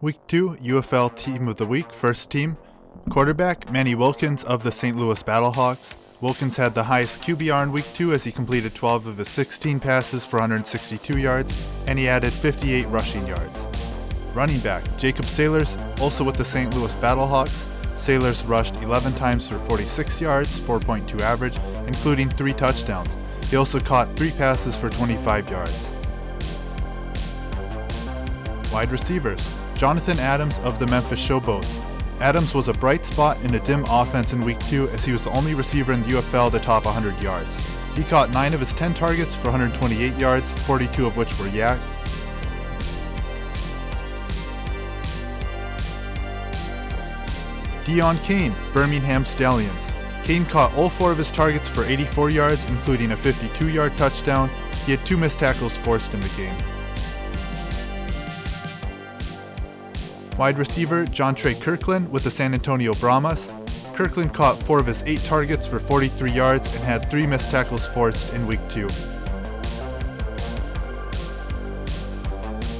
Week 2, UFL Team of the Week, first team. Quarterback, Manny Wilkins of the St. Louis Battlehawks. Wilkins had the highest QBR in Week 2 as he completed 12 of his 16 passes for 162 yards, and he added 58 rushing yards. Running back, Jacob Saylors, also with the St. Louis Battlehawks. Saylors rushed 11 times for 46 yards, 4.2 average, including 3 touchdowns. He also caught 3 passes for 25 yards. Wide receivers, Jonathan Adams of the Memphis Showboats. Adams was a bright spot in a dim offense in Week 2 as he was the only receiver in the UFL to top 100 yards. He caught 9 of his 10 targets for 128 yards, 42 of which were yak. Deon Cain, Birmingham Stallions. Cain caught all 4 of his targets for 84 yards, including a 52-yard touchdown. He had 2 missed tackles forced in the game. Wide receiver, Jontre Kirklin with the San Antonio Brahmas. Kirklin caught 4 of his 8 targets for 43 yards and had 3 missed tackles forced in Week 2.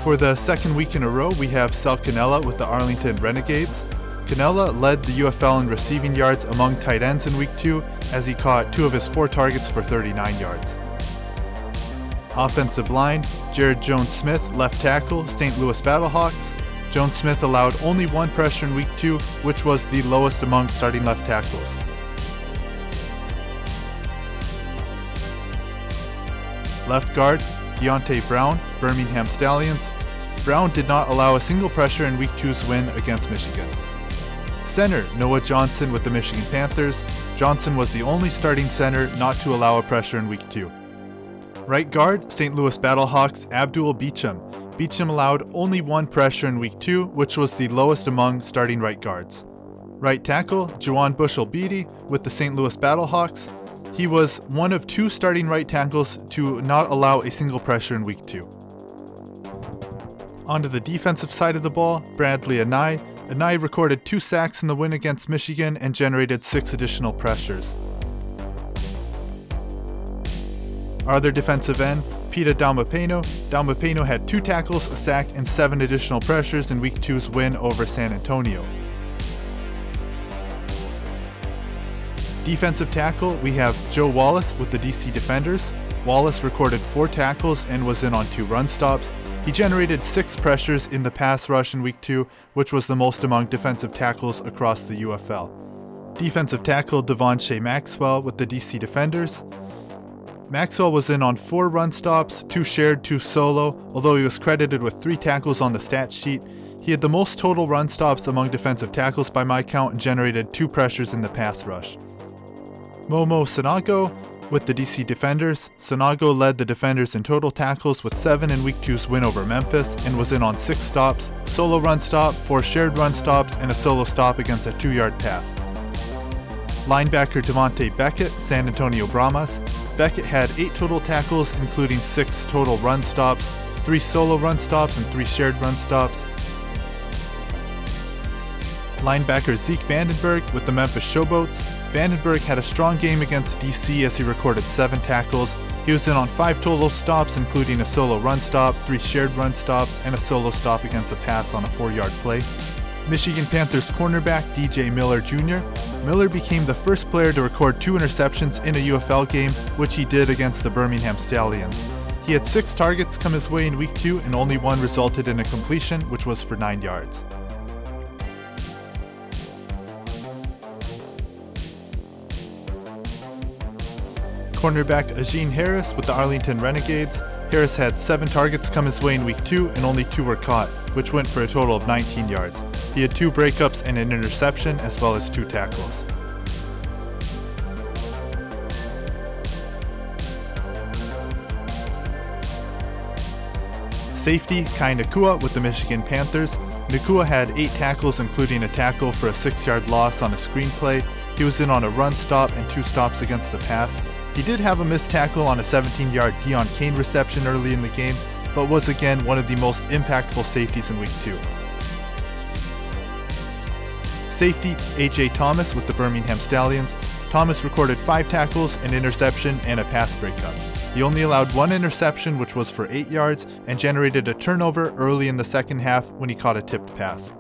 For the second week in a row, we have Cannella with the Arlington Renegades. Cannella led the UFL in receiving yards among tight ends in Week 2 as he caught 2 of his 4 targets for 39 yards. Offensive line, Jaryd Jones-Smith, left tackle, St. Louis Battlehawks. Jones-Smith allowed only 1 pressure in Week 2, which was the lowest among starting left tackles. Left guard, Deonte Brown, Birmingham Stallions. Brown did not allow a single pressure in Week 2's win against Michigan. Center, Noah Johnson with the Michigan Panthers. Johnson was the only starting center not to allow a pressure in Week 2. Right guard, St. Louis Battlehawks, Abdul Beecham. Beecham allowed only 1 pressure in Week 2, which was the lowest among starting right guards. Right tackle, Juwann Bushell-Beatty with the St. Louis Battlehawks. He was one of 2 starting right tackles to not allow a single pressure in Week 2. Onto the defensive side of the ball, Bradlee Anae. Anae recorded 2 sacks in the win against Michigan and generated 6 additional pressures. Our other defensive end, Pita Taumoepenu. Taumoepenu had 2 tackles, a sack, and 7 additional pressures in Week 2's win over San Antonio. Defensive tackle, we have Joe Wallace with the DC Defenders. Wallace recorded 4 tackles and was in on 2 run stops. He generated 6 pressures in the pass rush in Week 2, which was the most among defensive tackles across the UFL. Defensive tackle Devonnsha Maxwell with the DC Defenders. Maxwell was in on 4 run stops, 2 shared, 2 solo, although he was credited with 3 tackles on the stat sheet. He had the most total run stops among defensive tackles by my count and generated 2 pressures in the pass rush. Momo Sanago with the DC Defenders. Sanago led the Defenders in total tackles with 7 in Week 2's win over Memphis and was in on 6 stops, solo run stop, 4 shared run stops, and a solo stop against a 2-yard pass. Linebacker Devonte Beckett, San Antonio Brahmas. Beckett had 8 total tackles, including 6 total run stops, 3 solo run stops, and 3 shared run stops. Linebacker Zeke Vandenberg with the Memphis Showboats. Vandenberg had a strong game against DC as he recorded 7 tackles. He was in on 5 total stops, including a solo run stop, 3 shared run stops, and a solo stop against a pass on a 4-yard play. Michigan Panthers cornerback DJ Miller Jr. Miller became the first player to record 2 interceptions in a UFL game, which he did against the Birmingham Stallions. He had 6 targets come his way in Week 2 and only 1 resulted in a completion, which was for 9 yards. Cornerback Ajeen Harris with the Arlington Renegades. Harris had 7 targets come his way in Week 2 and only 2 were caught, which went for a total of 19 yards. He had 2 breakups and an interception, as well as 2 tackles. Safety Kai Nakua with the Michigan Panthers. Nakua had 8 tackles, including a tackle for a 6-yard loss on a screenplay. He was in on a run stop and 2 stops against the pass. He did have a missed tackle on a 17-yard Deon Cain reception early in the game, but was again one of the most impactful safeties in Week 2. Safety AJ Thomas with the Birmingham Stallions. Thomas recorded 5 tackles, an interception, and a pass breakup. He only allowed one interception, which was for 8 yards, and generated a turnover early in the second half when he caught a tipped pass.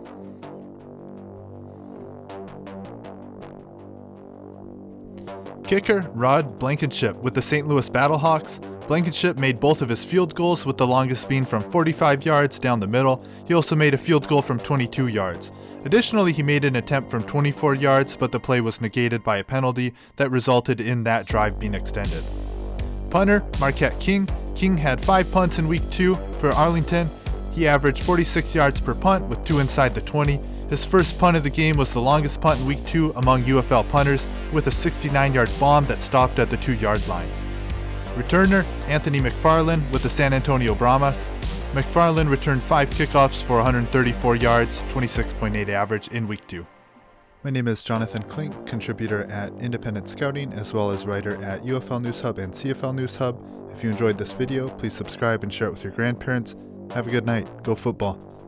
Kicker Rod Blankenship with the St. Louis Battlehawks. Blankenship made both of his field goals, with the longest being from 45 yards down the middle. He also made a field goal from 22 yards. Additionally, he made an attempt from 24 yards, but the play was negated by a penalty that resulted in that drive being extended. Punter Marquette King. King had 5 punts in week 2 for Arlington. He averaged 46 yards per punt with 2 inside the 20. His first punt of the game was the longest punt in week 2 among UFL punters, with a 69-yard bomb that stopped at the 2-yard line. Returner Anthony McFarland with the San Antonio Brahmas. McFarland returned 5 kickoffs for 134 yards, 26.8 average in week 2. My name is Jonathan Clink, contributor at Independent Scouting, as well as writer at UFL News Hub and CFL News Hub. If you enjoyed this video, please subscribe and share it with your grandparents. Have a good night. Go football.